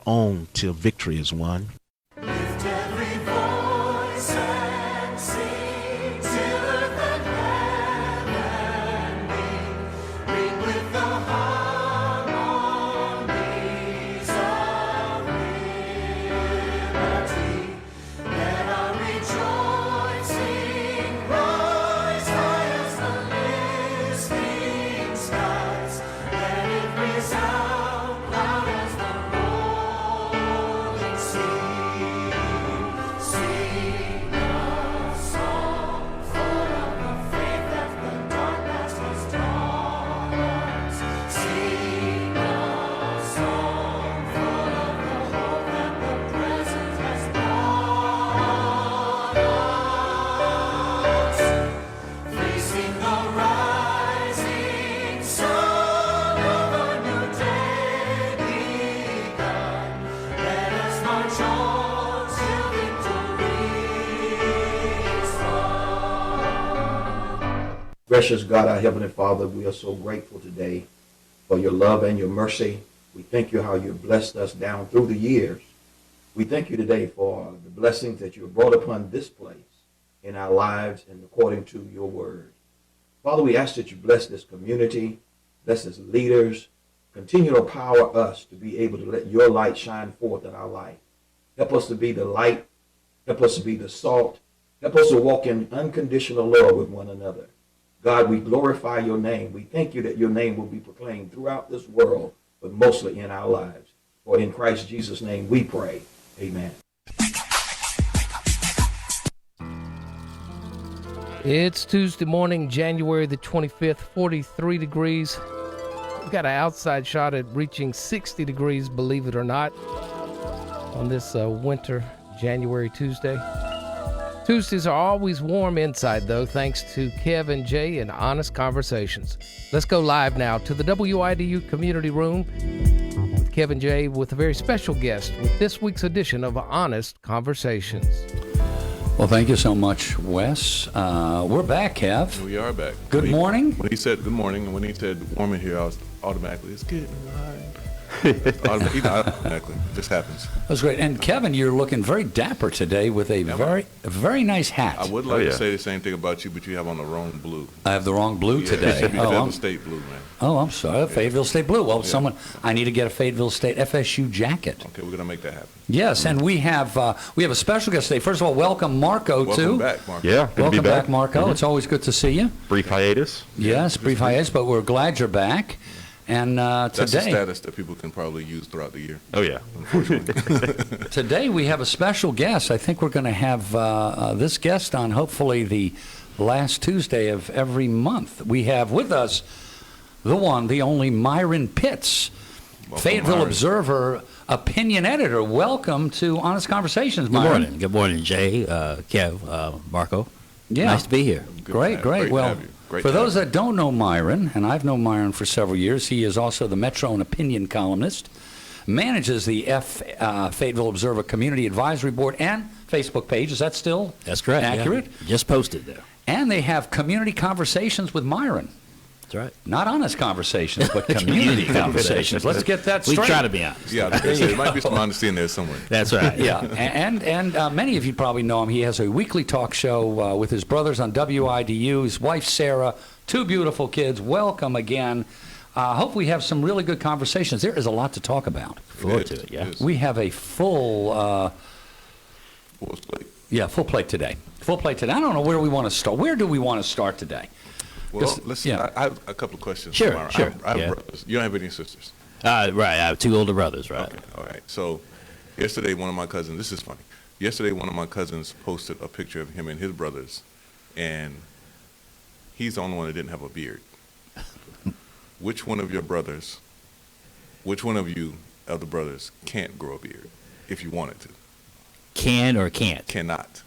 on till victory is won. Lift every voice and sing till earth and heaven ring. Ring with the harmonies of liberty. Let our rejoicing rise high as the listening skies. Let it resound loud as the rolling sea. Sing a song full of the faith that the dark past has taught us. Sing a song full of the hope that the present has brought us. Facing the rising sun of a new day begun. Let us march on till victory is won. Gracious God, our Heavenly Father, we are so grateful today for your love and your mercy. We thank you how you've blessed us down through the years. We thank you today for the blessings that you have brought upon this place in our lives and according to your word. Father, we ask that you bless this community, bless its leaders, continue to empower us to be able to let your light shine forth in our life. Help us to be the light, help us to be the salt, help us to walk in unconditional love with one another. God, we glorify your name. We thank you that your name will be proclaimed throughout this world, but mostly in our lives. For in Christ Jesus' name we pray. Amen. It's Tuesday morning, January the 25th, 43 degrees. We've got an outside shot at reaching 60 degrees, believe it or not, on this winter January Tuesday. Tuesdays are always warm inside, though, thanks to Kev and Jay and Honest Conversations. Let's go live now to the WIDU Community Room with Kev and Jay with a very special guest with this week's edition of Honest Conversations. Well, thank you so much, Wes. We're back, Kev. We are back. Good morning. When he said good morning, and when he said warm in here, I was automatically, it's getting hot. Automatically, it just happens. That was great. And Kevin, you're looking very dapper today with a very nice hat. I would like to say the same thing about you, but you have on the wrong blue. I have the wrong blue today. It should be Fayetteville State blue, man. Oh, I'm sorry. Fayetteville State blue. Well, I need to get a Fayetteville State FSU jacket. Okay, we're going to make that happen. Yes, and we have a special guest today. First of all, welcome Marco, Welcome back, Marco. Yeah, good welcome to be back. back, Marco. Mm-hmm. It's always good to see you. Brief hiatus. Yes, brief hiatus, but we're glad you're back. And That's a today, status that people can probably use throughout the year. Oh, yeah. Unfortunately. today we have a special guest. I think we're going to have this guest on hopefully the last Tuesday of every month. We have with us the one, the only Myron Pitts, Welcome, Fayetteville Myron. Observer opinion editor. Welcome to Honest Conversations, Myron. Good morning, Jay, Kev, Marco. Yeah. Nice to be here. Great. to Well, have you. Great for to those have that don't know Myron, and I've known Myron for several years, he is also the Metro and Opinion columnist, manages the Fayetteville Observer Community Advisory Board and Facebook page. Is that still That's correct. accurate? Yeah. Just posted there. And they have community conversations with Myron. That's right. Not honest conversations, but community conversations. Let's get that We straight. try to be honest. Yeah, like I said, there might be some honesty in there somewhere. That's right. Yeah, and many of you probably know him. He has a weekly talk show with his brothers on WIDU, his wife Sarah, two beautiful kids. Welcome again. Hope we have some really good conversations. There is a lot to talk about. Forward to it, yeah. We have a full plate today. Full plate today. I don't know where we want to start. Where do we want to start today? Well, listen, yeah. I have a couple of questions. Sure, Myron. sure, I have yeah. brothers. You don't have any sisters? Right. I have two older brothers, right? Okay, all right. So yesterday, one of my cousins, this is funny. Yesterday, one of my cousins posted a picture of him and his brothers, and he's the only one that didn't have a beard. Which one of you, of the brothers, can't grow a beard if you wanted to? Can or can't? Cannot.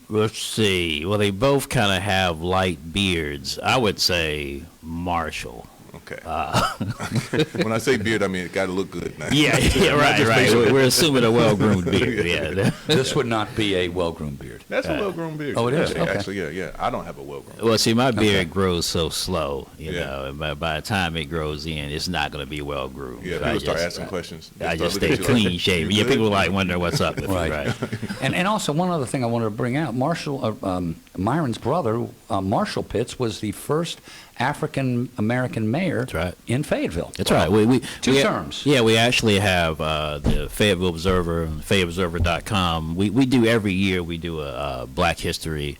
Let's see. Well, they both kind of have light beards. I would say Marshall. Okay. When I say beard, I mean it got to look good. Now. Yeah, right. We're assuming a well-groomed beard. Yeah. This would not be a well-groomed beard. That's a well-grown beard. Oh, it is? Yeah, Okay. Actually, yeah. I don't have a well-grown. Well, see, my beard grows so slow, you Yeah. know, and by the time it grows in, it's not going to be well-groomed. Yeah, So people start asking questions. They I start just looking stay at you like, clean shaven. "You Yeah, good?" people like wonder what's up with Right. me, right? And also one other thing I wanted to bring out: Myron's brother, Marshall Pitts, was the first African American mayor That's right. in Fayetteville. That's right. We Two we, terms. Yeah, we actually have the Fayetteville Observer, FayettevilleObserver.com. We do every year. We do a Black History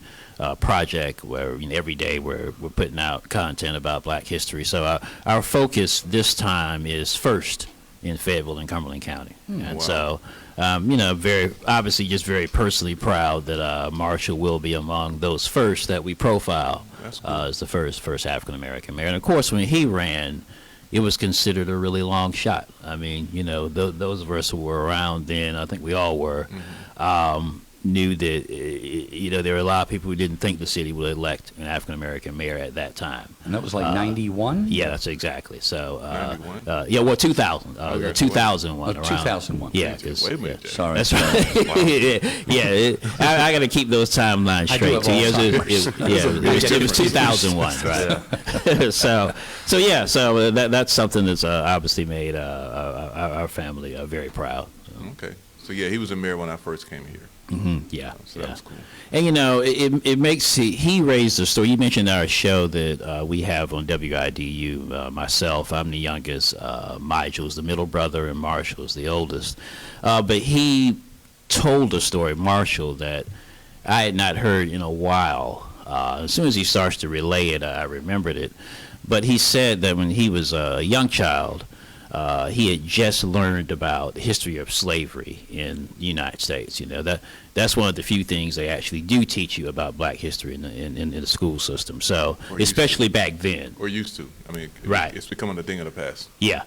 project where every day we're putting out content about Black history. So our focus this time is first in Fayetteville and Cumberland County, and Wow. so. Very obviously, just very personally proud that Marshall will be among those first that we profile That's cool. as the first African American mayor. And of course, when he ran, it was considered a really long shot. I mean, those of us who were around then, I think we all were, knew that there were a lot of people who didn't think the city would elect an African American mayor at that time. And that was like 91? Yeah, that's exactly. So, 91? 2000, Okay. 2001. Oh, around. 2001. Yeah, Wait 'cause- a minute. Jay. Sorry. That's right. I got to keep those timelines I do straight. have It was 2001, right? so that's something that's obviously made our family very proud. Okay. So yeah, he was a mayor when I first came here. Yeah, So that was cool. And it makes he raised the story. You mentioned our show that we have on WIDU. Myself, I'm the youngest. Nigel's the middle brother, and Marshall's the oldest. But he told a story, Marshall, that I had not heard in a while. As soon as he starts to relay it, I remembered it. But he said that when he was a young child, he had just learned about the history of slavery in the United States. That's one of the few things they actually do teach you about Black history in the school system. So, Or used especially back then. Or used to. I mean, Right. It's becoming a thing of the past. Yeah,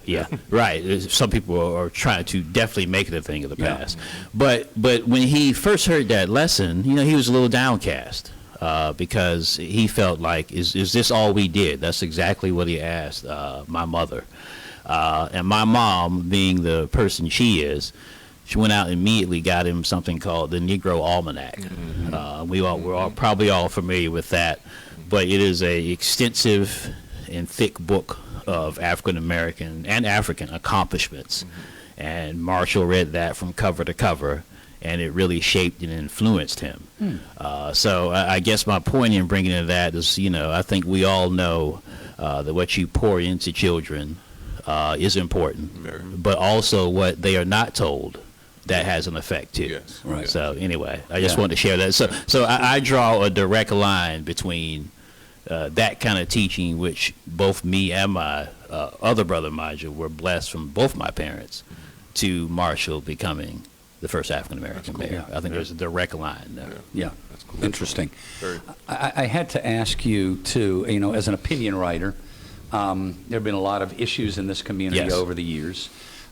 right. Some people are trying to definitely make it a thing of the Yeah. past. But when he first heard that lesson, he was a little downcast. Because he felt like, is this all we did? That's exactly what he asked my mother. And my mom, being the person she is, she went out and immediately got him something called the Negro Almanac. We're all probably all familiar with that, but it is a extensive and thick book of African American and African accomplishments. And Marshall read that from cover to cover, and it really shaped and influenced him. So I guess my point in bringing in that is, I think we all know that what you pour into children is important, Very. but also what they are not told that has an effect too. Yes. Right. So anyway, I just Yeah. wanted to share that. So I draw a direct line between that kind of teaching, which both me and my other brother, Major, were blessed from both my parents, to Marshall becoming the first African American That's cool. mayor. I think there's a direct line there. Yeah. That's cool. Interesting. Very. I had to ask you, too, as an opinion writer, there have been a lot of issues in this community Yes. over the years.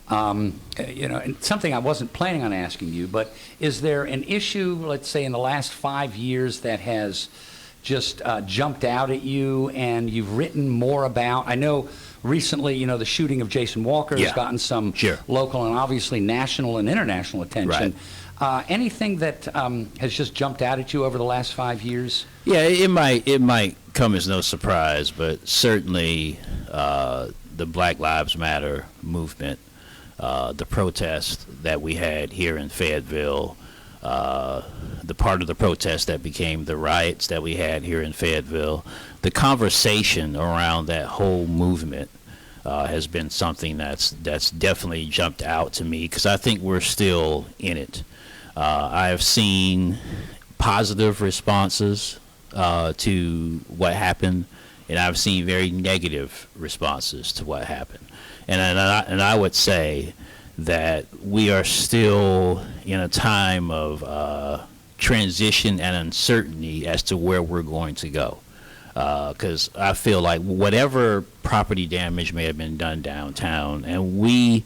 And something I wasn't planning on asking you, but is there an issue, let's say, in the last 5 years that has just jumped out at you and you've written more about? I know recently, the shooting of Jason Walker has Yeah. gotten some Sure. local and obviously national and international attention. Anything that has just jumped out at you over the last 5 years? Yeah, it might come as no surprise, but certainly the Black Lives Matter movement, the protest that we had here in Fayetteville, the part of the protest that became the riots that we had here in Fayetteville, the conversation around that whole movement has been something that's definitely jumped out to me, because I think we're still in it. I have seen positive responses to what happened, and I've seen very negative responses to what happened. And I would say that we are still in a time of transition and uncertainty as to where we're going to go. Because I feel like whatever property damage may have been done downtown, and we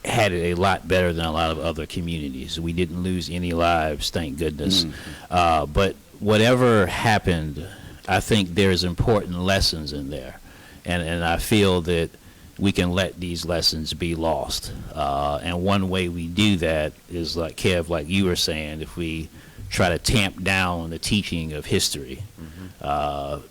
had it a lot better than a lot of other communities. We didn't lose any lives, thank goodness. But whatever happened, I think there's important lessons in there. and I feel that we can let these lessons be lost. And one way we do that is, like Kev, like you were saying, if we try to tamp down the teaching of history.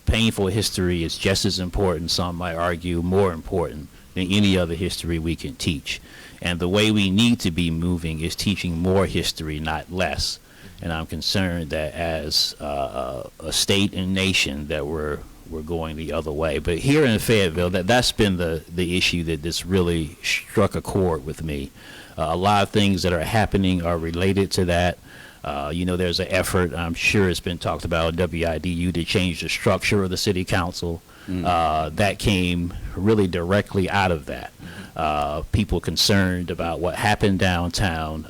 Painful history is just as important, some might argue more important, than any other history we can teach. And the way we need to be moving is teaching more history, not less. And I'm concerned that as a state and nation that we're going the other way. But here in Fayetteville, that's been the issue that's really struck a chord with me. A lot of things that are happening are related to that. There's an effort, I'm sure it's been talked about at WIDU, to change the structure of the city council. That came really directly out of that. People concerned about what happened downtown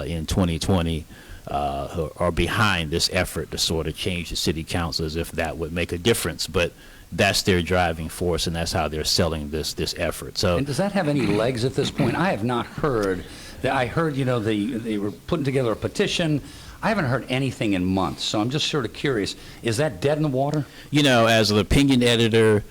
in 2020 are behind this effort to sort of change the city council, as if that would make a difference. But that's their driving force, and that's how they're selling this effort. So, and does that have any legs at this point? I have not heard that. I heard, they were putting together a petition. I haven't heard anything in months, so I'm just sort of curious. Is that dead in the water? As an opinion editor,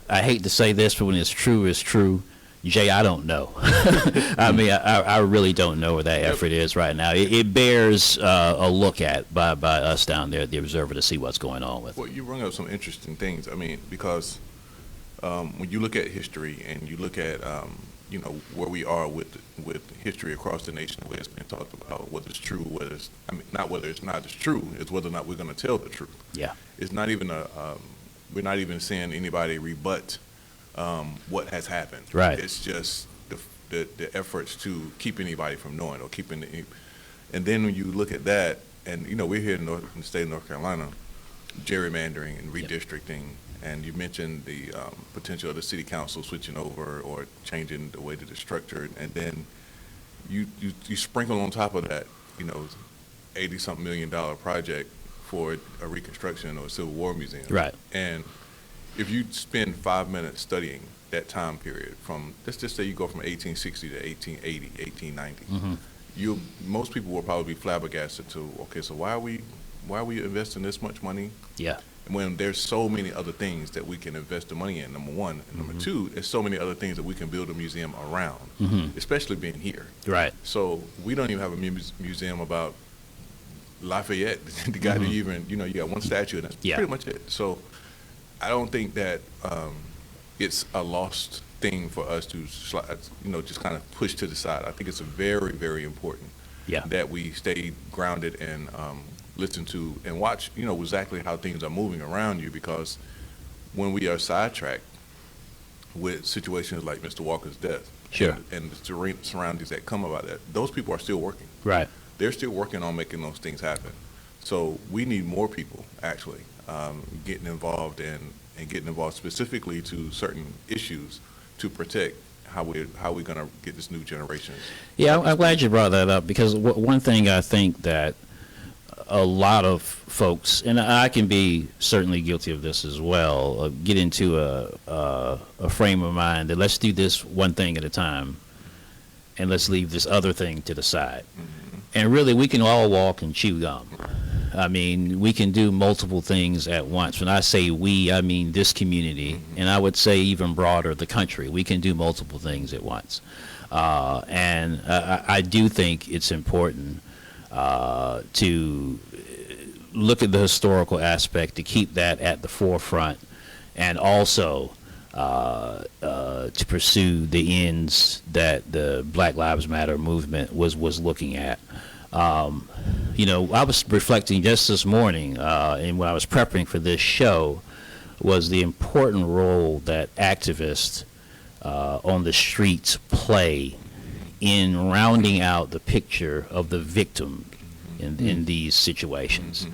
I hate to say this, but when it's true, it's true. Jay, I don't know. I mean, I really don't know where that effort is right now. It bears a look at by us down there at the Observer to see what's going on with it. Well, you bring up some interesting things. I mean, because when you look at history and you look at where we are with history across the nation, where it's been talked about whether it's true, not whether it's not as true, it's whether or not we're going to tell the truth. Yeah. It's not even we're not even seeing anybody rebut what has happened. Right. It's just the efforts to keep anybody from knowing, or and then when you look at that, and we're here in the state of North Carolina, gerrymandering and redistricting. Yep. And you mentioned the potential of the city council switching over or changing the way that it's structured, and then you sprinkle on top of that, $80-something million project for a reconstruction or a Civil War museum. Right. And if you spend 5 minutes studying that time period from, let's just say you go from 1860 to 1880, 1890, most people will probably be flabbergasted to, okay, so why are we investing this much money? Yeah. When there's so many other things that we can invest the money in, number one. And number two, there's so many other things that we can build a museum around, especially being here. Right. So we don't even have a museum about Lafayette, the guy who even, you got one statue, and that's pretty much it. So I don't think that it's a lost thing for us to, just kind of push to the side. I think it's very, very important that we stay grounded and listen to and watch, exactly how things are moving around you, because when we are sidetracked with situations like Mr. Walker's death and the surroundings that come about that, those people are still working. Right. They're still working on making those things happen. So we need more people actually getting involved and getting involved specifically to certain issues to protect how we're going to get this new generation. Yeah, I'm glad you brought that up, because one thing I think that a lot of folks, and I can be certainly guilty of this as well, get into a frame of mind that let's do this one thing at a time and let's leave this other thing to the side. And really, we can all walk and chew gum. I mean, we can do multiple things at once. When I say we, I mean this community, and I would say even broader, the country. We can do multiple things at once. And I do think it's important to look at the historical aspect, to keep that at the forefront, and also to pursue the ends that the Black Lives Matter movement was looking at. I was reflecting just this morning, and when I was prepping for this show, was the important role that activists on the streets play in rounding out the picture of the victim in these situations.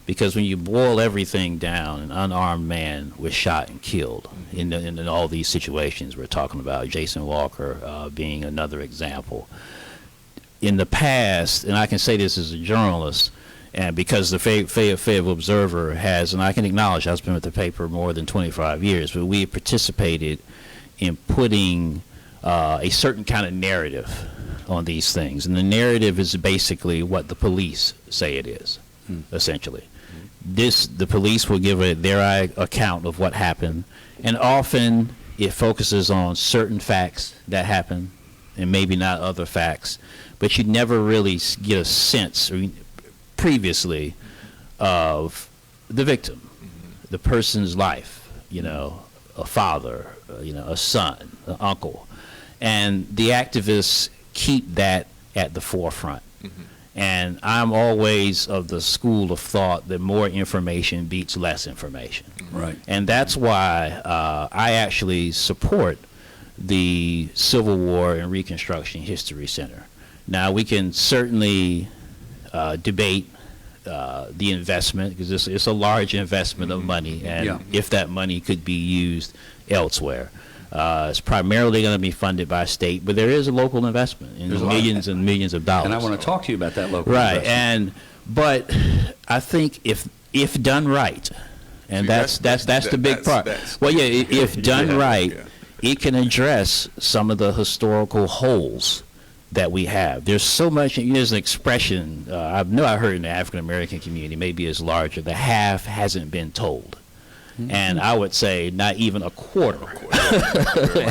Because when you boil everything down, an unarmed man was shot and killed in all these situations we're talking about, Jason Walker being another example. In the past, and I can say this as a journalist, and because the Fayetteville Observer has, and I can acknowledge I've been with the paper more than 25 years, but we have participated in putting a certain kind of narrative on these things. And the narrative is basically what the police say it is, essentially. The police will give their account of what happened, And often it focuses on certain facts that happen and maybe not other facts, but you never really get a sense previously of the victim, the person's life, a father, a son, an uncle. And the activists keep that at the forefront. And I'm always of the school of thought that more information beats less information. Right. And that's why I actually support the Civil War and Reconstruction History Center. Now, we can certainly debate the investment, because it's a large investment of money, and if that money could be used elsewhere. It's primarily going to be funded by state, but there is a local investment in millions and millions of dollars. And I want to talk to you about that local right, investment. but I think if done right, and that's the big part. Well, yeah, if done right, it can address some of the historical holes that we have. There's so much. There's an expression I heard in the African American community, maybe it's larger. The half hasn't been told. And I would say not even a quarter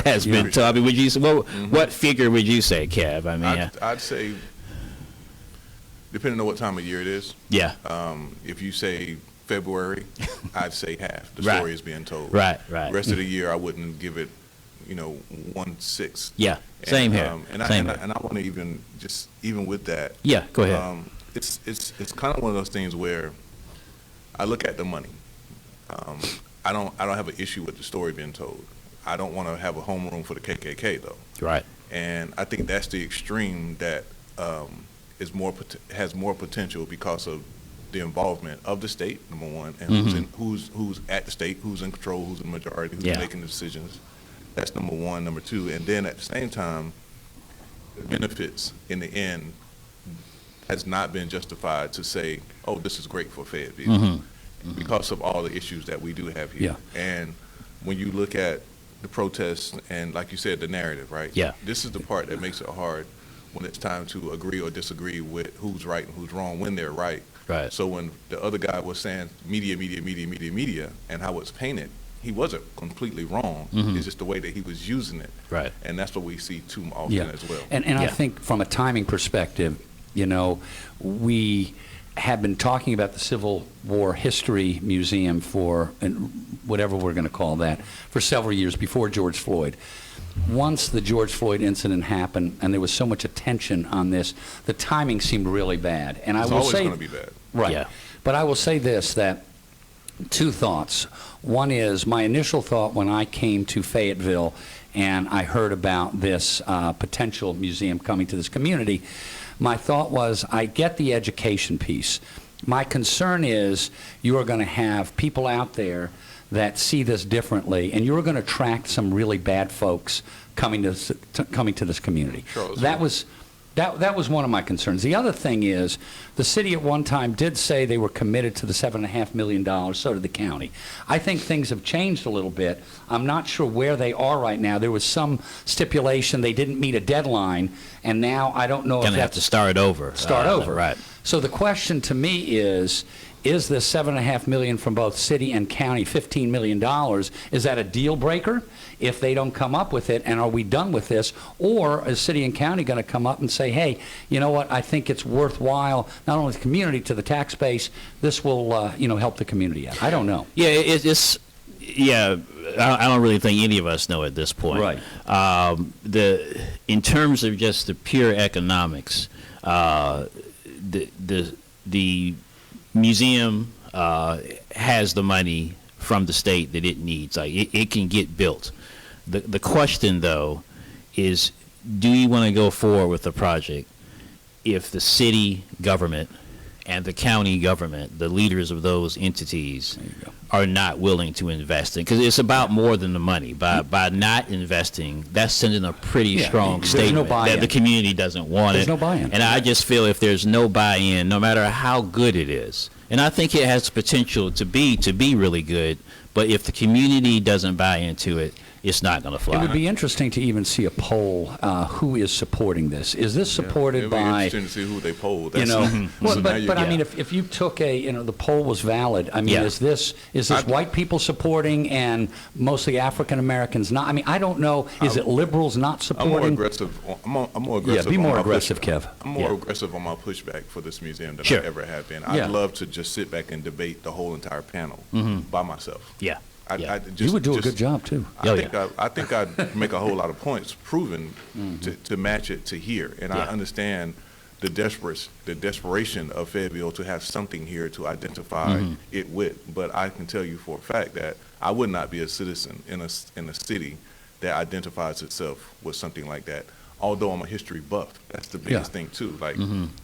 has been told. I mean, would you say, what figure would you say, Kev? I mean, I'd say, depending on what time of year it is. Yeah. If you say February, I'd say half. The Right. story is being told. Right. The rest of the year, I wouldn't give it, 1/6. Yeah. Same here. And I want to even with that. Yeah. Go ahead. It's kind of one of those things where I look at the money. I don't have an issue with the story being told. I don't want to have a homeroom for the KKK though. Right. And I think that's the extreme that has more potential because of the involvement of the state, number one, and who's at the state, who's in control, who's in the majority, who's making the decisions. That's number one. Number two, and then at the same time, the benefits in the end has not been justified to say, oh, this is great for Fayetteville. Because of all the issues that we do have here. Yeah. And when you look at the protests and, like you said, the narrative, right? Yeah. This is the part that makes it hard when it's time to agree or disagree with who's right and who's wrong when they're right. Right. So when the other guy was saying media, and how it's painted, he wasn't completely wrong. It's just the way that he was using it. Right. And that's what we see too often as well. And I think from a timing perspective, we have been talking about the Civil War History Museum and whatever we're going to call that, for several years before George Floyd. Once the George Floyd incident happened and there was so much attention on this, the timing seemed really bad. And It's always going to be bad. Right. Yeah. But I will say this, that two thoughts. One is my initial thought when I came to Fayetteville and I heard about this potential museum coming to this community, my thought was, I get the education piece. My concern is you are going to have people out there that see this differently, and you're going to attract some really bad folks coming to this community. That was one of my concerns. The other thing is, the city at one time did say they were committed to the $7.5 million, so did the county. I think things have changed a little bit. I'm not sure where they are right now. There was some stipulation they didn't meet a deadline, and now I don't know if Gonna have to start over. Right. So the question to me is this $7.5 million from both city and county, $15 million, is that a deal breaker if they don't come up with it, and are we done with this? Or is city and county going to come up and say, hey, you know what, I think it's worthwhile, not only the community, to the tax base, this will help the community out. I don't know. Yeah, I don't really think any of us know at this point. Right. In terms of just the pure economics, the museum has the money from the state that it needs. Like it can get built. The question, though, is do you want to go forward with the project if the city government and the county government, the leaders of those entities, are not willing to invest in? Because it's about more than the money. By not investing, that's sending a pretty strong statement that the community doesn't want it. There's no buy-in. And I just feel if there's no buy-in, no matter how good it is, and I think it has potential to be really good, but if the community doesn't buy into it, it's not going to fly. It would be interesting to even see a poll. Who is supporting this? Is this supported It'd be by? interesting to see who they polled. You know, well, So now but you- I mean, if you took the poll was valid. I mean, Yeah. is this white people supporting and mostly African Americans not? I mean, I don't know. Is it liberals not I'm supporting? more aggressive. I'm more aggressive. Yeah, be on more my aggressive, pushback. Kev. I'm more Yeah. aggressive on my pushback for this museum than Sure. I ever have been. Yeah. I'd love to just sit back and debate the whole entire panel by myself. Yeah. Yeah. I just, You would do a just- good job too. I think I'd make a whole lot of points proving to match it to here, and I Yeah. understand the desperation of Fayetteville to have something here to identify it with. But I can tell you for a fact that I would not be a citizen in a city that identifies itself with something like that. Although I'm a history buff, that's the biggest thing too. Like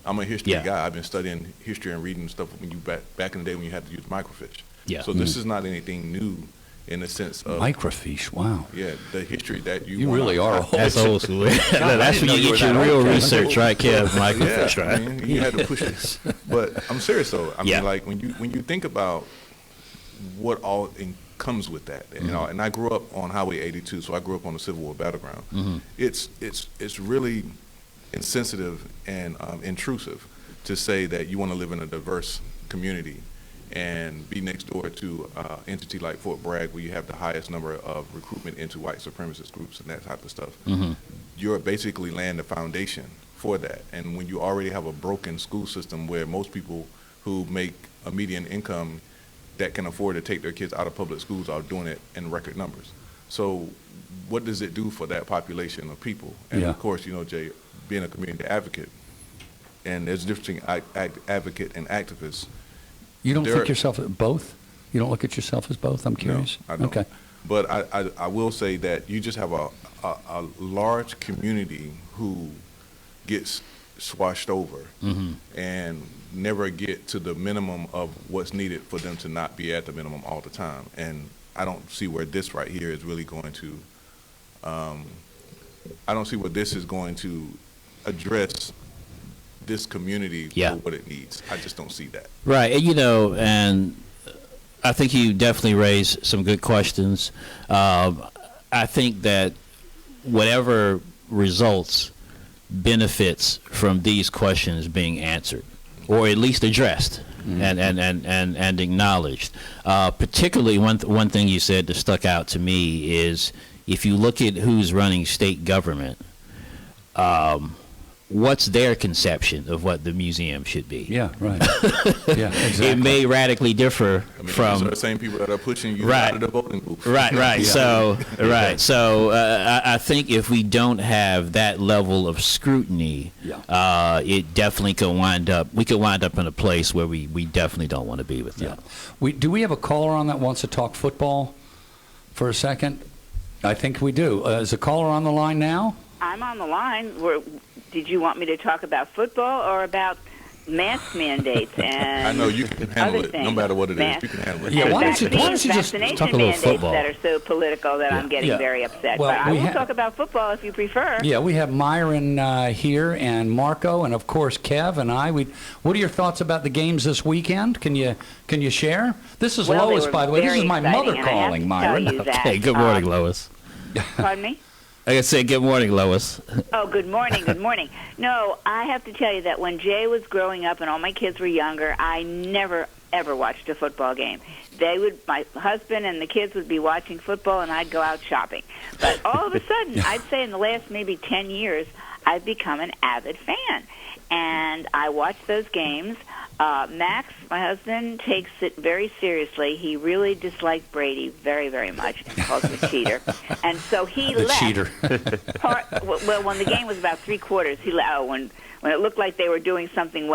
I'm a history Yeah. guy. I've been studying history and reading stuff when you back in the day when you had to use microfiche. Yeah. So this is not anything new in the sense of Microfiche. Wow. yeah, the history that you You wanna- really are old. That's old school. That's when know you you get were your that real old, Kevin. research, right, Kev? Microfiche, Yeah, right? I mean, you had to push it. But I'm serious though. I Yeah. mean, like when you think about what all comes with that, you know, and I grew up on Highway 82, so I grew up on the Civil War battleground. It's really insensitive and intrusive to say that you want to live in a diverse community and be next door to an entity like Fort Bragg, where you have the highest number of recruitment into white supremacist groups and that type of stuff. You're basically laying the foundation for that. And when you already have a broken school system where most people who make a median income that can afford to take their kids out of public schools are doing it in record numbers. So what does it do for that population of people? And Yeah. of course, you know, Jay, being a community advocate, and there's a difference between advocate and activist. You don't There- think yourself both? You don't look at yourself as both? I'm curious. No, I don't. Okay. But I will say that you just have a large community who gets swashed over and never get to the minimum of what's needed for them to not be at the minimum all the time. And I don't see where this right here is really going to, I don't see where this is going to address this community Yeah. for what it needs. I just don't see that. Right, and, and I think you definitely raised some good questions. I think that whatever results benefits from these questions being answered, or at least addressed and acknowledged. Particularly, one thing you said that stuck out to me is if you look at who's running state government, what's their conception of what the museum should be? Yeah, right. Yeah, exactly. It may radically differ I mean, these from are the same people that are pushing you Right. out of the voting booth. right. Yeah. So I think if we don't have that level of scrutiny, it definitely could wind up. We could wind up in a place where we definitely don't want to be with that. Do we have a caller on that wants to talk football for a second? I think we do. Is a caller on the line now? I'm on the line. Did you want me to talk about football or about mask mandates and I know you can handle other it, no things? matter what it is. Mask- You can handle it. Yeah, and why don't you just vaccination talk a little mandates football? that are so political that I'm getting Yeah. very upset. Well, but I we will ha- talk about football if you prefer. Yeah, we have Myron here and Marco and of course Kev and I. What are your thoughts about the games this weekend? Can you share? This is Well, they Lois, were by the way. This very is my exciting, mother and I have calling, to Myron. tell you that, Hey, good morning, Lois. Pardon me? Like I said, good morning, Lois. Oh, good morning, good morning. No, I have to tell you that when Jay was growing up and all my kids were younger, I never, ever watched a football game. My husband and the kids would be watching football, and I'd go out shopping. But all of a sudden, I'd say in the last maybe 10 years, I've become an avid fan. And I watch those games. Max, my husband, takes it very seriously. He really disliked Brady very, very much. He calls him a cheater. And so he The left. cheater. Well, when the game was about three quarters, he left. Oh, when it looked like they were doing something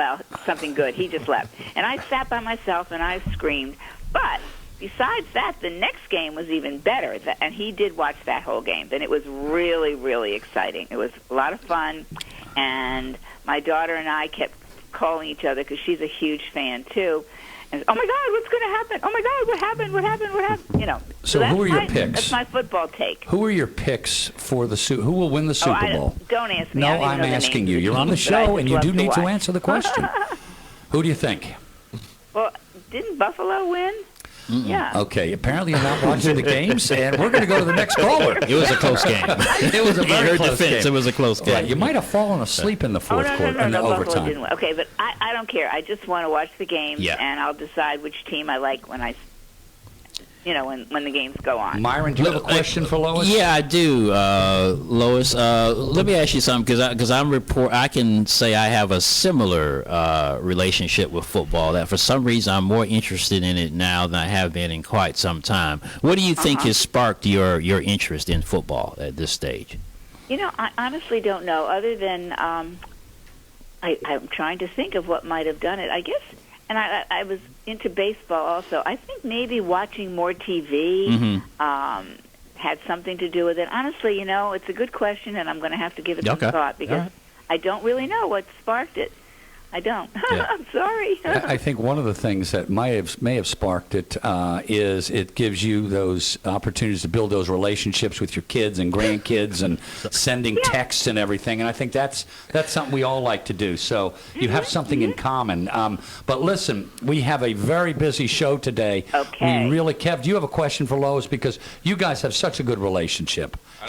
good, he just left. And I sat by myself and I screamed. But besides that, the next game was even better. And he did watch that whole game. And it was really, really exciting. It was a lot of fun. And my daughter and I kept calling each other because she's a huge fan too. And oh my God, what's going to happen? Oh my God, what happened? What happened? What happened? You know. So that's who are your my, picks? That's my football take. Who are your picks for the Who will win the Super Bowl? Don't ask me. No, I don't even I'm know the asking names you. of the You're on the teams, but I show, just and you love do need to watch. answer the question. Who do you think? Well, didn't Buffalo win? Yeah. Okay, apparently you're not watching the games, and we're going to go to the next caller. It was a close game. It was a In very her close defense, game. it was a close game. Right, you might have fallen asleep in the Oh, fourth no, quarter, in the Buffalo overtime. didn't win. Okay, but I don't care. I just want to watch the games, Yeah. and I'll decide which team I like when when the games go on. Myron, do you have a question for Lois? Yeah, I do, Lois. Let me ask you something, because I can say I have a similar relationship with football. That for some reason I'm more interested in it now than I have been in quite some time. What do you think has sparked your interest in football at this stage? I honestly don't know. Other than I'm trying to think of what might have done it. I guess. And I was into baseball also. I think maybe watching more TV had something to do with it. Honestly, it's a good question, and I'm going to have to give it some thought because I don't really know what sparked it. I don't. Yeah. I'm sorry. I think one of the things that may have sparked it is it gives you those opportunities to build those relationships with your kids and grandkids and sending texts and everything. And I think that's something we all like to do. So you have something in common. But listen, we have a very busy show today. Okay. Kev, do you have a question for Lois? Because you guys have such a good relationship. I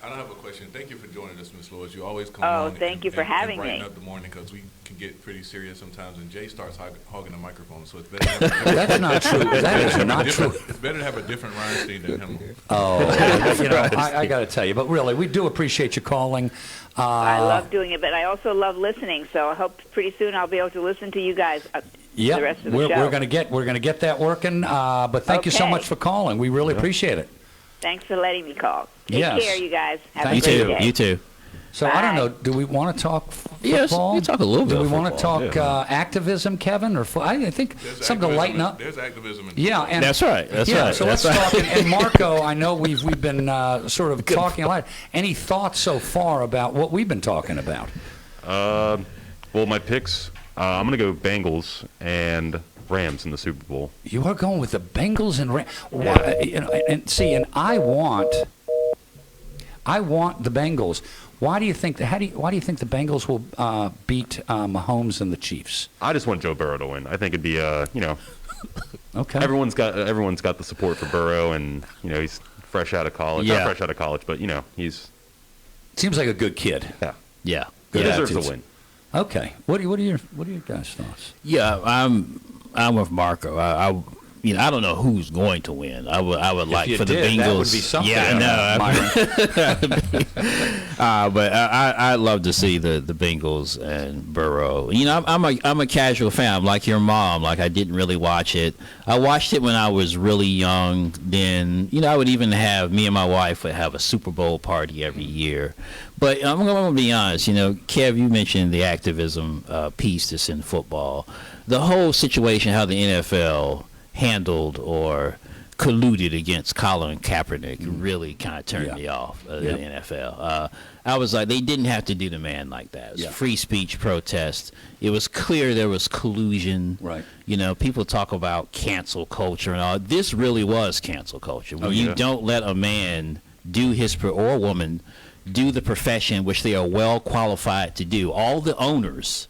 don't have a question. Thank you for joining us, Miss Lois. You always come on. Thank you for having brighten me. up the morning because we can get pretty serious sometimes, and Jay starts hogging the microphone, so it's better. That's not true. That is not true. It's better to have a different Reinstein than him. Oh, I got to tell you, but really, we do appreciate you calling. I love doing it, but I also love listening. So I hope pretty soon I'll be able to listen to you guys. The rest of the show. We're going to get that working. But thank you so much for calling. We really appreciate it. Thanks for letting me call. Take Yes. care, you guys. Have Thank a You great too. day. You too. So I don't know. Do we want to talk football? Yes, we talk a little bit Do we of want to football, talk activism, Kevin, or I think There's something to lighten up. There's activism. Yeah, and That's right. That's right. So That's let's right. talk. And Marco, I know we've been sort of talking a lot. Any thoughts so far about what we've been talking about? Well, my picks, I'm going to go Bengals and Rams in the Super Bowl. You are going with the Bengals and Rams. And I want the Bengals. Why do you think? Why do you think the Bengals will beat Mahomes and the Chiefs? I just want Joe Burrow to win. I think it'd be, Okay. everyone's got the support for Burrow, and he's fresh out of college. Yeah. Not fresh out of college, but he's Seems like a good kid. Yeah. he Yeah. deserves the win. Okay. What are your guys' thoughts? Yeah, I'm with Marco. I don't know who's going to win. I would like you for the did, Bengals. that would be something. Yeah, I know. Myron. But I'd love to see the Bengals and Burrow. I'm a casual fan. I'm like your mom. Like I didn't really watch it. I watched it when I was really young. Then I would even have me and my wife would have a Super Bowl party every year. But I'm going to be honest. Kev, you mentioned the activism piece that's in football. The whole situation, how the NFL handled or colluded against Colin Kaepernick really kind of turned me off of the NFL. I was like, they didn't have to do the man like that. It was free speech protest. It was clear there was collusion. Right. People talk about cancel culture and all. This really was cancel culture. When you don't let a man do or a woman do the profession which they are well qualified to do. All the owners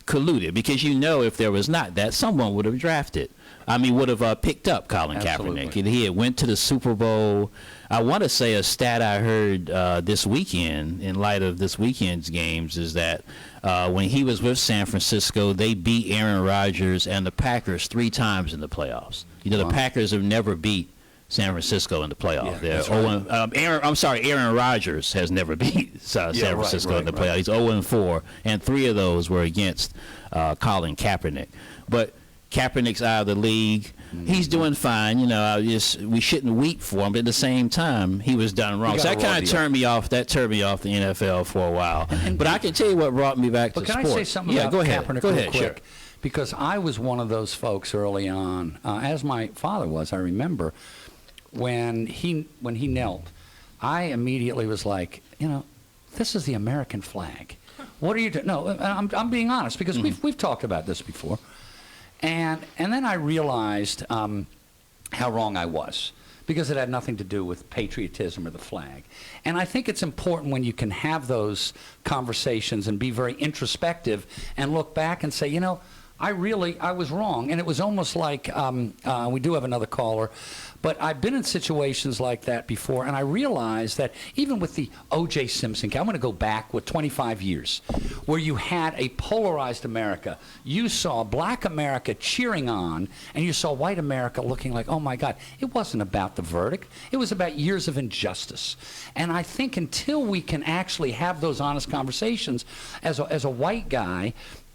colluded because if there was not that, someone would have drafted. Would have picked up Colin Kaepernick. He had went to the Super Bowl. I want to say a stat I heard this weekend in light of this weekend's games is that when he was with San Francisco, they beat Aaron Rodgers and the Packers 3 times in the playoffs. The Packers have never beat San Francisco in the playoffs. Aaron Rodgers has never beat San Francisco in the playoffs. He's 0-4, and 3 of those were against Colin Kaepernick. But Kaepernick's out of the league. He's doing fine. We shouldn't weep for him, but at the same time, he was done wrong. So that kind of turned me off. That turned me off the NFL for a while. But I can tell you what brought me back to sports. But can I say something about Kaepernick real quick? Sure. Because I was one of those folks early on, as my father was. I remember when he knelt, I immediately was like, this is the American flag. What are you doing? No, I'm being honest because we've talked about this before. And then I realized how wrong I was because it had nothing to do with patriotism or the flag. And I think it's important when you can have those conversations and be very introspective and look back and say, I was wrong. And it was almost like, we do have another caller, but I've been in situations like that before, and I realized that even with the O.J. Simpson case, I'm going to go back with 25 years, where you had a polarized America. You saw black America cheering on, and you saw white America looking like, oh my God. It wasn't about the verdict. It was about years of injustice. And I think until we can actually have those honest conversations, as a white guy,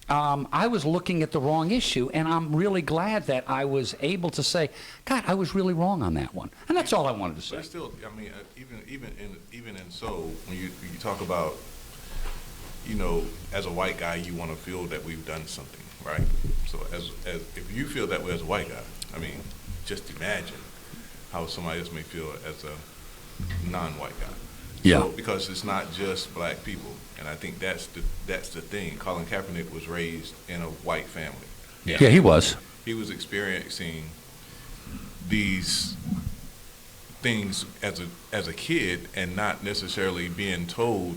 I was looking at the wrong issue, and I'm really glad that I was able to say, God, I was really wrong on that one. And that's all I wanted to say. But still, I mean, even in so, when you talk about, as a white guy, you want to feel that we've done something, right? So as if you feel that way as a white guy, I mean, just imagine how somebody else may feel as a non-white guy. Yeah. So, because it's not just black people, and I think that's the thing. Colin Kaepernick was raised in a white family. Yeah, he was. He was experiencing these things as a kid, and not necessarily being told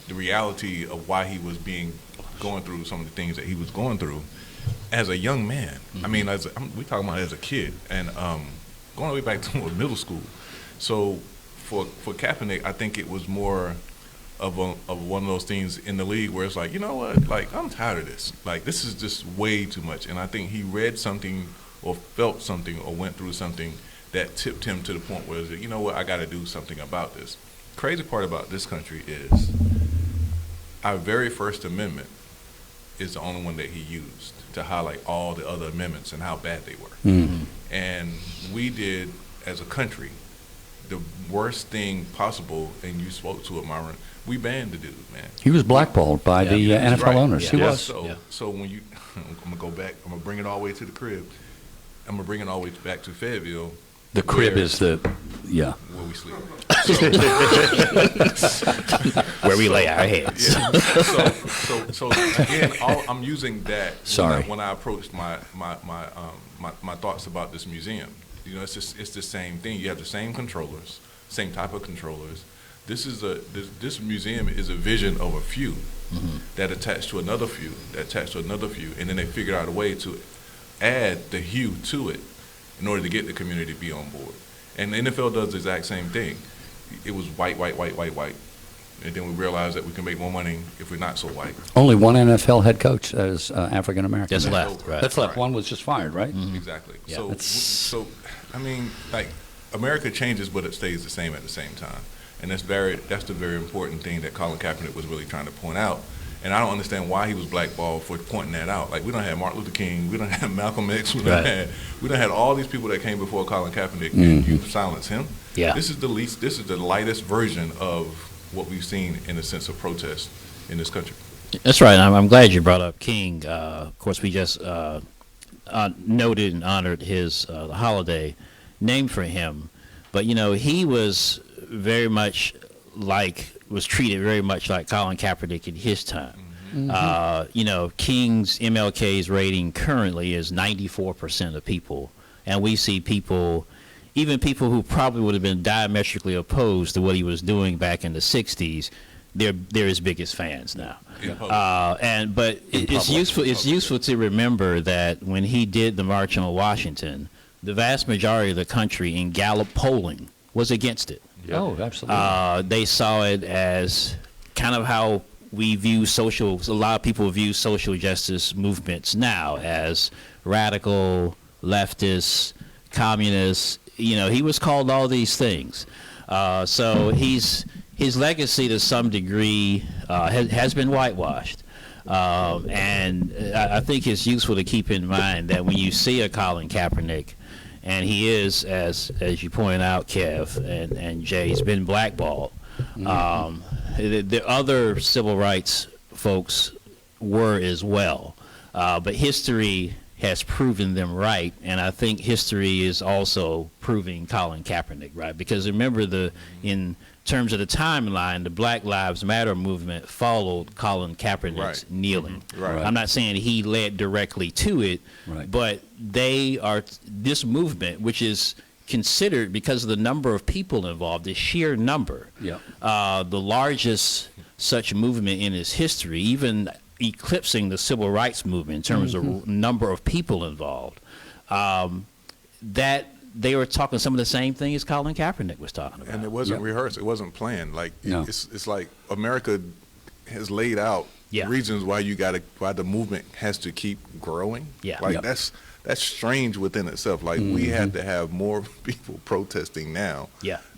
the reality of why he was going through some of the things that he was going through as a young man. Mm-hmm. I mean, we talking about as a kid, and going all the way back to middle school. So for Kaepernick, I think it was more of one of those things in the league where it's like, you know what, like, I'm tired of this. Like, this is just way too much. And I think he read something or felt something or went through something that tipped him to the point where, you know what, I got to do something about this. Crazy part about this country is our very first amendment is the only one that he used to highlight all the other amendments and how bad they were. Mm-hmm. And we did, as a country, the worst thing possible, and you spoke to it, Myron. We banned the dude, man. He was blackballed by the NFL right. owners. Yeah. He was. So when you, I'm gonna go back. I'm gonna bring it all the way to the crib. I'm gonna bring it all the way back to Fayetteville. The crib is where we sleep. Where we lay our heads. Yeah. So again, I'm using that when I approached my thoughts about this museum. It's the same thing. You have the same controllers, same type of controllers. This museum is a vision of a few that attached to another few, and then they figured out a way to add the hue to it in order to get the community to be on board. And the NFL does the exact same thing. It was white, and then we realized that we can make more money if we're not so white. Only one NFL head coach that is African American. That's left, right? That's left. Right. One was just fired, right? Mm-hmm. Exactly. Yeah. So I mean, like, America changes, but it stays the same at the same time. And that's the very important thing that Colin Kaepernick was really trying to point out. And I don't understand why he was blackballed for pointing that out. Like, we don't have Martin Luther King, we don't have Malcolm X, we don't have all these people that came before Colin Kaepernick, and you silence him. Yeah. This is the lightest version of what we've seen in the sense of protest in this country. That's right. I'm glad you brought up King. Of course, we just noted and honored his holiday named for him. But, he was treated very much like Colin Kaepernick in his time. Mm-hmm. King's MLK's rating currently is 94% of people. And we see even people who probably would have been diametrically opposed to what he was doing back in the 60s, they're his biggest fans now. But it's useful to remember that when he did the March on Washington, the vast majority of the country in Gallup polling was against it. Yep. Oh, absolutely. They saw it as kind of how a lot of people view social justice movements now, as radical, leftist, communist. He was called all these things. So his legacy to some degree has been whitewashed. And I think it's useful to keep in mind that when you see a Colin Kaepernick, and he is, as you point out, Kev and Jay, he's been blackballed. The other civil rights folks were as well. But history has proven them right, and I think history is also proving Colin Kaepernick right. Because remember, in terms of the timeline, the Black Lives Matter movement followed Colin Kaepernick's kneeling. Right. I'm not saying he led directly to it, but this movement, which is considered, because of the number of people involved, the sheer number, the largest such movement in its history, even eclipsing the civil rights movement in terms of number of people involved. That they were talking some of the same thing as Colin Kaepernick was talking about. And it wasn't rehearsed. It wasn't planned. Like No. it's like America has laid out reasons why why the movement has to keep growing. Yeah. Like that's strange within itself. Like we had to have more people protesting now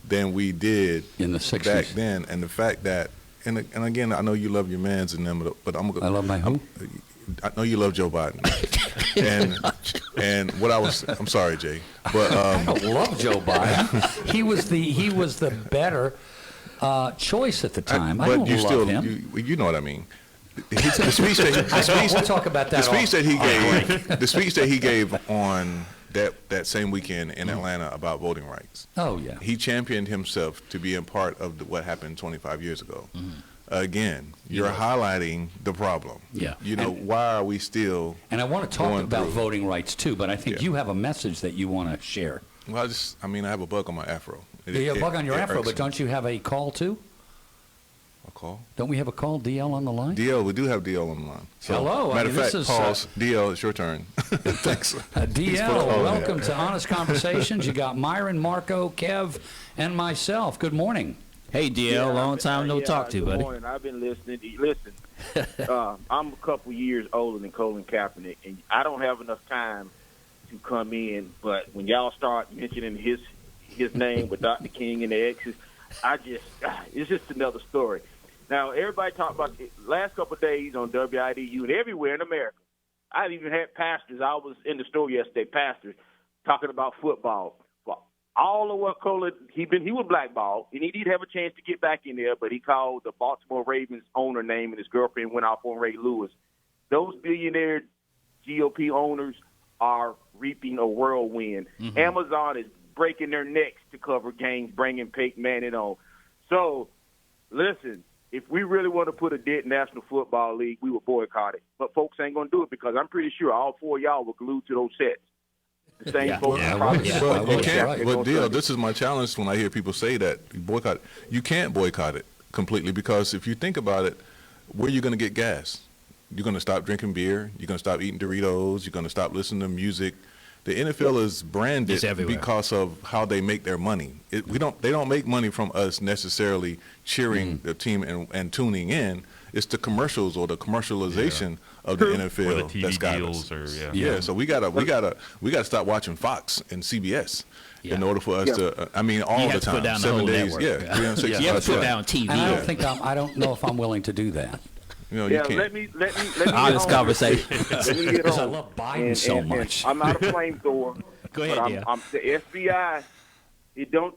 than we did in the 60s back then. And the fact that and again, I know you love your mans and them, but I love my who? I know you love Joe Biden. and what I'm sorry, Jay, but I don't love Joe Biden. He was the better choice at the time. I don't love him. You know what I mean. The speech we'll talk about that. The speech that he gave on that same weekend in Atlanta about voting rights. Oh yeah. He championed himself to be a part of what happened 25 years ago. Again, you're highlighting the problem. Yeah. You know, why are we still? And I want to talk about through? voting rights too, but I think you have a message that you want to share. Well, I have a bug on my afro. You have a bug on your afro, but don't you have a call too? A call? Don't we have a call? DL on the line? DL, we do have DL on the line. So, hello. Matter of fact, pause. DL, it's your turn. Thanks. DL, welcome to Honest Conversations. You got Myron, Marco, Kev, and myself. Good morning. Hey, DL, long time no talk to you, buddy. Good morning. I've been listening. Listen, I'm a couple years older than Colin Kaepernick, and I don't have enough time to come in. But when y'all start mentioning his name with Dr. King and the X's, it's just another story. Now, everybody talked about the last couple of days on WIDU and everywhere in America. I've even had pastors. I was in the store yesterday, pastors, talking about football. All of what Colin, he was blackballed, and he did have a chance to get back in there, but he called the Baltimore Ravens owner name, and his girlfriend went off on Ray Lewis. Those billionaire GOP owners are reaping a whirlwind. Amazon is breaking their necks to cover games, bringing Peyton Manning on. So, listen, if we really want to put a dent in National Football League, we would boycott it. But folks ain't going to do it because I'm pretty sure all four of y'all were glued to those sets. The same folks. But you can't. But Dale, this is my challenge when I hear people say that you boycott it. You can't boycott it completely because if you think about it, where are you going to get gas? You're going to stop drinking beer. You're going to stop eating Doritos. You're going to stop listening to music. The NFL is branded because of how they make their money. They don't make money from us necessarily cheering the team and tuning in. It's the commercials or the commercialization of the NFL or the TV that's got deals us. So we gotta stop watching Fox and CBS in order for us to. I mean, all the time. Put down 7 the days. network. Yeah. You have to put down TV. And I don't know if I'm willing to do that. You can't. Let me Honest conversation. Because I love Biden so much. I'm not a flamethrower. Go ahead, but I'm the FBI.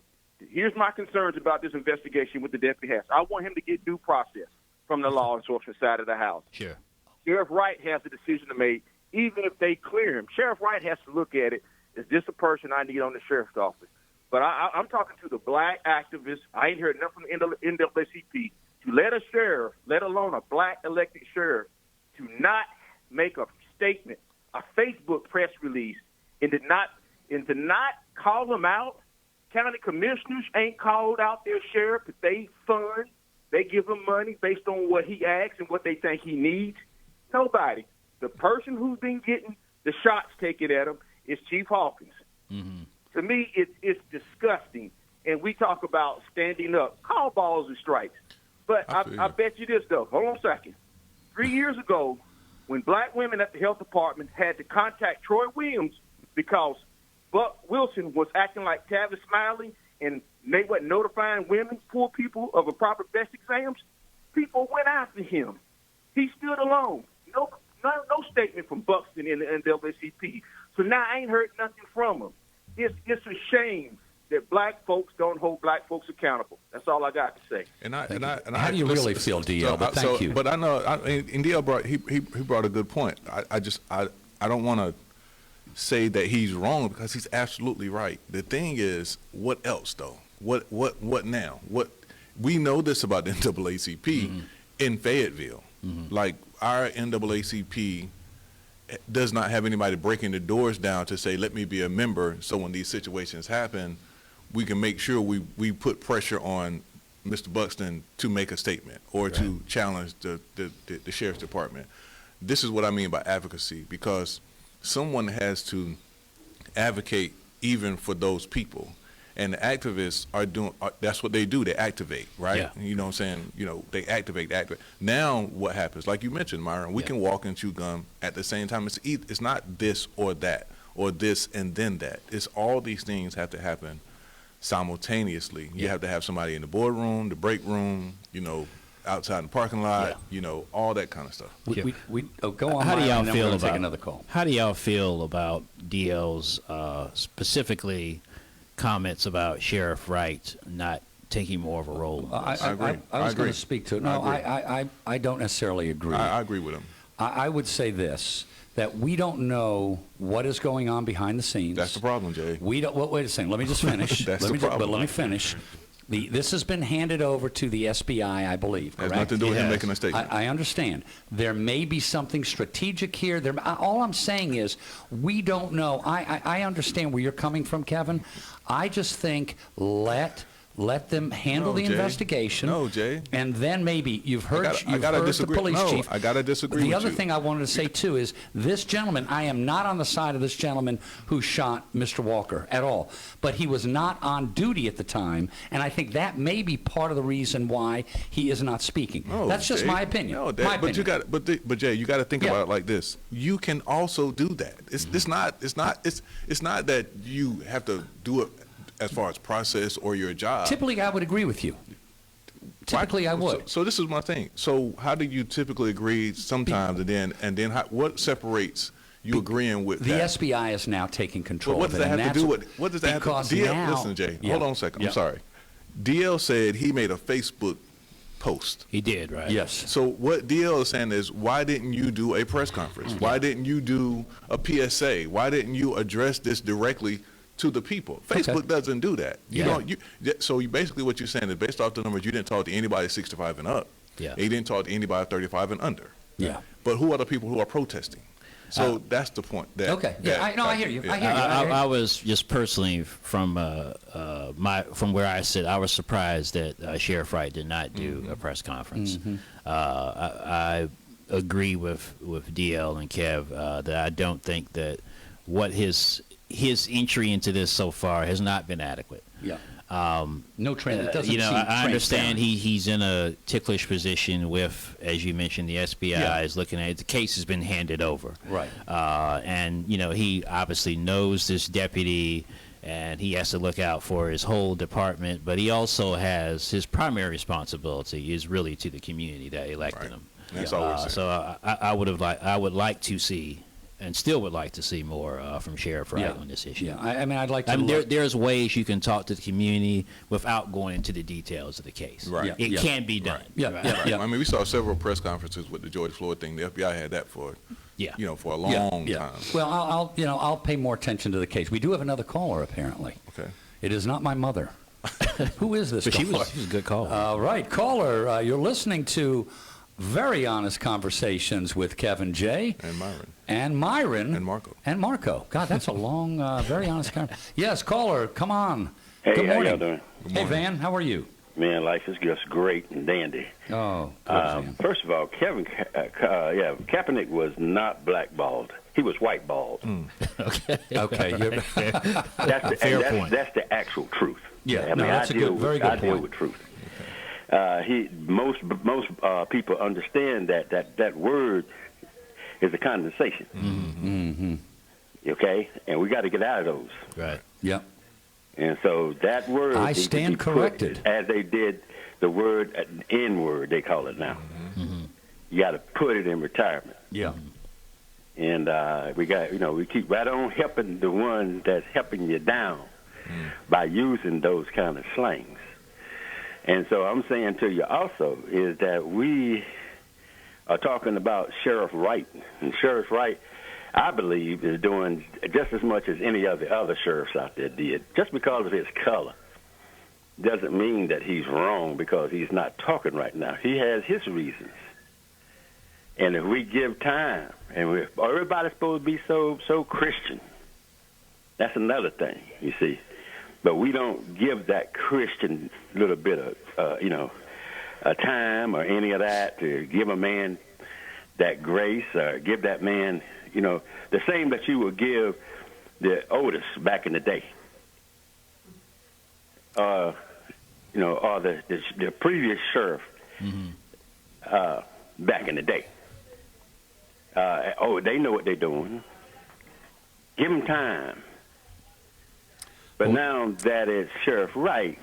Here's my concerns about this investigation with the deputy Hess. I want him to get due process from the law enforcement side of the house. Sure. Sheriff Wright has the decision to make, even if they clear him. Sheriff Wright has to look at it. Is this a person I need on the sheriff's office? But I'm talking to the black activists. I ain't heard nothing from the NAACP to let a sheriff, let alone a black elected sheriff, to not make a statement, a Facebook press release, and to not call them out. County commissioners ain't called out their sheriff, but they fund. They give him money based on what he asks and what they think he needs. Nobody. The person who's been getting the shots taken at him is Chief Hawkins. To me, it's disgusting. And we talk about standing up. Call balls and strikes. But I bet you this, though. Hold on a second. 3 years ago, when black women at the health department had to contact Troy Williams because Buck Wilson was acting like Tavis Smiley and they wasn't notifying women, poor people, of a proper breast exams, people went after him. He stood alone. No statement from Buxton in the NAACP. So now I ain't heard nothing from him. It's a shame that black folks don't hold black folks accountable. That's all I got to say. How do you really feel, DL? But thank you. But I know, and DL brought a good point. I don't want to say that he's wrong because he's absolutely right. The thing is, what else though? What now? What we know this about the NAACP in Fayetteville. Like our NAACP does not have anybody breaking the doors down to say, let me be a member, so when these situations happen, we can make sure we put pressure on Mr. Buxton to make a statement or to challenge the sheriff's department. This is what I mean by advocacy, because someone has to advocate even for those people. And the activists that's what they do. They activate, right? Yeah. You know what I'm saying? They activate. Now what happens? Like you mentioned, Myron, we can walk and chew gum at the same time. It's not this or that or this and then that. It's all these things have to happen simultaneously. You have to have somebody in the boardroom, the break room, outside in the parking lot, all that kind of stuff. Go on. How do y'all feel about take another call? How do y'all feel about DL's specifically comments about Sheriff Wright not taking more of a role? I agree. I was going to speak to it. No, I don't necessarily agree. I agree with him. I would say this, that we don't know what is going on behind the scenes. That's the problem, Jay. We don't. Well, wait a second. Let me just finish. That's the problem. But let me finish. This has been handed over to the SBI, I believe. Has Correct? nothing to do with him making a statement. I understand. There may be something strategic here. All I'm saying is we don't know. I understand where you're coming from, Kevin. I just think let them handle the Jay. investigation. No, Jay. And then maybe you've heard the disagree. police chief. I got to disagree with you. The other thing I wanted to say, too, is this gentleman, I am not on the side of this gentleman who shot Mr. Walker at all. But he was not on duty at the time, and I think that may be part of the reason why he is not speaking. No, that's just Jay. my opinion. No, my but you opinion. got, but Jay, you got to think about it like this. You can also do that. It's not that you have to do it as far as process or your job. Typically, I would agree with you. Typically, I would. So this is my thing. So how do you typically agree sometimes, and then what separates you agreeing with the that? SBI is now taking control. What does that have to do with? What does that have to because do? now, Listen, Jay. Yeah. Hold on a second. Yeah. I'm sorry. DL said he made a Facebook post. He did, right? Yes. So what DL is saying is, why didn't you do a press conference? Why didn't you do a PSA? Why didn't you address this directly to the people? Facebook doesn't do that. You don't. So basically what you're saying is, based off the numbers, you didn't talk to anybody 65 and up. Yeah. And you didn't talk to anybody 35 and under. Yeah. But who are the people who are protesting? So that's the point. I hear you. I was just personally from where I sit, I was surprised that Sheriff Wright did not do a press conference. I agree with DL and Kev that I don't think that what his entry into this so far has not been adequate. Yeah. No trend. It doesn't seem I understand transparent. he's in a ticklish position with, as you mentioned, the SBI is looking at it. The case has been handed over. Right. And, he obviously knows this deputy, and he has to look out for his whole department, but he also has his primary responsibility is really to the community that elected him. That's all we're saying. So I would like to see, and still would like to see more from Sheriff Wright on this issue. Yeah, I mean, I'd like to. There's ways you can talk to the community without going into the details of the case. Right. It can be done. Right. I mean, we saw several press conferences with the George Floyd thing. The FBI had that for, for a long time. Well, I'll pay more attention to the case. We do have another caller, apparently. Okay. It is not my mother. Who is this But caller? she was a good call. Right, caller. You're listening to Very Honest Conversations with Kevin Jay. And Myron. And Myron. And Marco. And Marco. God, that's a long, very honest conversation. Yes, caller, come on. Hey, Good morning. how y'all doing? Hey, Van, how are you? Man, life is just great and dandy. Oh, good, Van. First of all, Kaepernick was not blackballed. He was whiteballed. Okay. Fair point. That's the actual truth. Yeah, I mean, that's a very good I deal point. with truth. Most people understand that word is a condensation. Mm-hmm. Okay, and we got to get out of those. Right. Yep. And so that word, I needs to stand be put corrected. as they did the word N-word, they call it now. Mm-hmm. You got to put it in retirement. Yeah. And we keep right on helping the one that's helping you down by using those kind of slangs. And so I'm saying to you also is that we are talking about Sheriff Wright. And Sheriff Wright, I believe, is doing just as much as any of the other sheriffs out there did. Just because of his color doesn't mean that he's wrong because he's not talking right now. He has his reasons. And if we give time, and everybody's supposed to be so Christian, that's another thing, you see. but we don't give that Christian little bit of, a time or any of that to give a man that grace or give that man, the same that you would give the Otis back in the day. Or the previous sheriff back in the day. They know what they're doing. Give them time. But now that it's Sheriff Wright,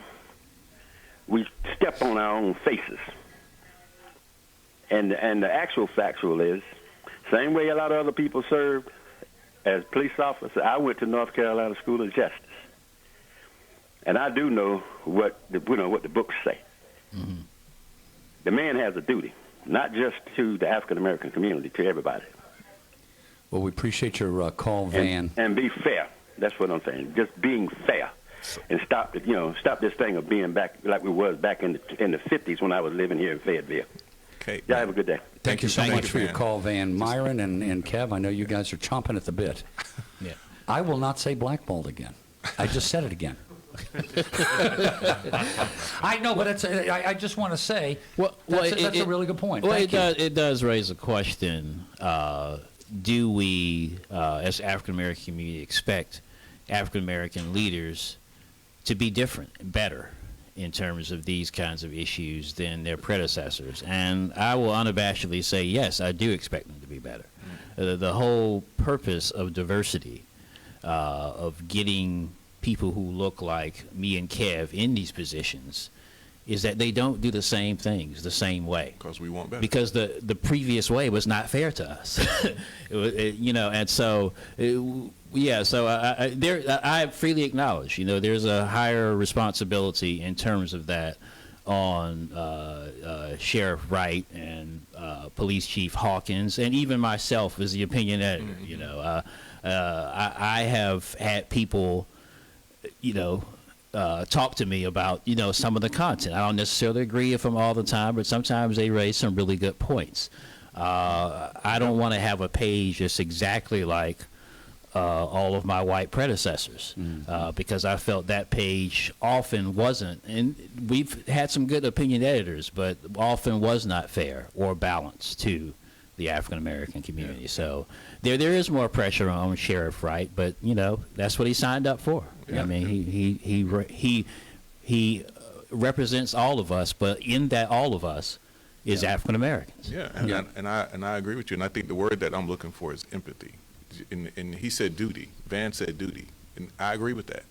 we step on our own faces. And the actual factual is, same way a lot of other people served as police officers. I went to North Carolina School of Justice. And I do know what the books say. Mm-hmm. The man has a duty, not just to the African American community, to everybody. Well, we appreciate your call, Van. And be fair. That's what I'm saying. Just being fair, and stop this thing of being back like we was back in the 50s when I was living here in Fayetteville. Okay. Y'all have a good day. Thank you so much for your call, Van. Myron and Kev, I know you guys are chomping at the bit. Yeah. I will not say blackballed again. I just said it again. I know, but I just want to say that's a really good point. Well, it does raise a question. Do we, as African American community, expect African American leaders to be different, better in terms of these kinds of issues than their predecessors? And I will unabashedly say, yes, I do expect them to be better. The whole purpose of diversity, of getting people who look like me and Kev in these positions, is that they don't do the same things the same way. Because we want better. Because the previous way was not fair to us. And so, so I freely acknowledge, there's a higher responsibility in terms of that on Sheriff Wright and Police Chief Hawkins, and even myself as the opinion editor. Mm-hmm. I have had people, talk to me about, some of the content. I don't necessarily agree with them all the time, but sometimes they raise some really good points. I don't want to have a page that's exactly like all of my white predecessors, because I felt that page often wasn't, and we've had some good opinion editors, but often was not fair or balanced to the African American community. Yeah. So there is more pressure on Sheriff Wright, but that's what he signed up for. Yeah. I mean, he represents all of us, but in that all of us is African Americans. Yeah, and I agree with you, and I think the word that I'm looking for is empathy. And he said duty. Van said duty, and I agree with that.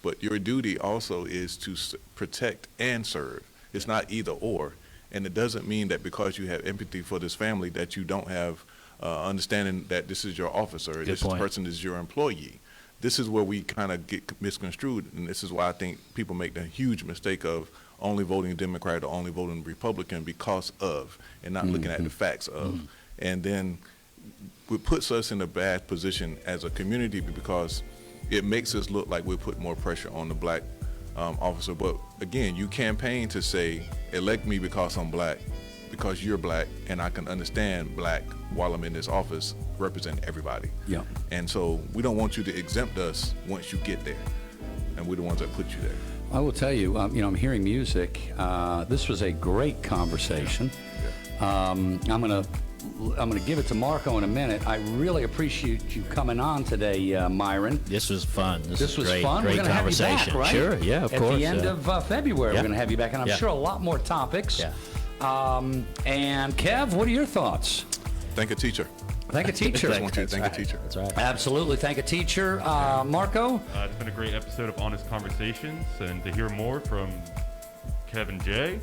But your duty also is to protect and serve. It's not either or. And it doesn't mean that because you have empathy for this family that you don't have understanding that this is your officer, this person is your employee. This is where we kind of get misconstrued, and this is why I think people make the huge mistake of only voting Democrat or only voting Republican because of, and not looking at the facts of. And then it puts us in a bad position as a community because it makes us look like we put more pressure on the black officer. But again, you campaign to say, elect me because I'm black, because you're black, and I can understand black while I'm in this office, represent everybody. Yeah. And so we don't want you to exempt us once you get there, and we're the ones that put you there. I will tell you, I'm hearing music. This was a great conversation. I'm gonna give it to Marco in a minute. I really appreciate you coming on today, Myron. This was fun. This was great, fun. Great We're conversation. Have you back, right? Sure, yeah, of course. At the end of February, we're going to have you back, and I'm sure a lot more topics. Yeah. And Kev, what are your thoughts? Thank a teacher. Thank a teacher. I just want you to thank a teacher. That's right. Absolutely. Thank a teacher. Marco? It's been a great episode of Honest Conversations, and to hear more from Kev Jay,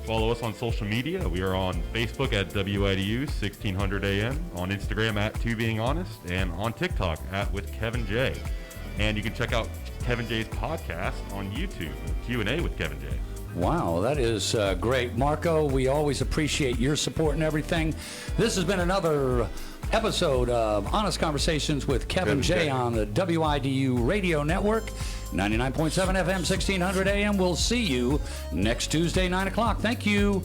follow us on social media. We are on Facebook at WIDU 1600 AM, on Instagram at 2BeingHonest, and on TikTok at with Kev Jay. And you can check out Kev Jay's podcast on YouTube, Q&A with Kev Jay. Wow, that is great. Marco, we always appreciate your support and everything. This has been another episode of Honest Conversations with Kev Jay on the WIDU Radio Network, 99.7 FM, 1600 AM. We'll see you next Tuesday, 9 o'clock. Thank you.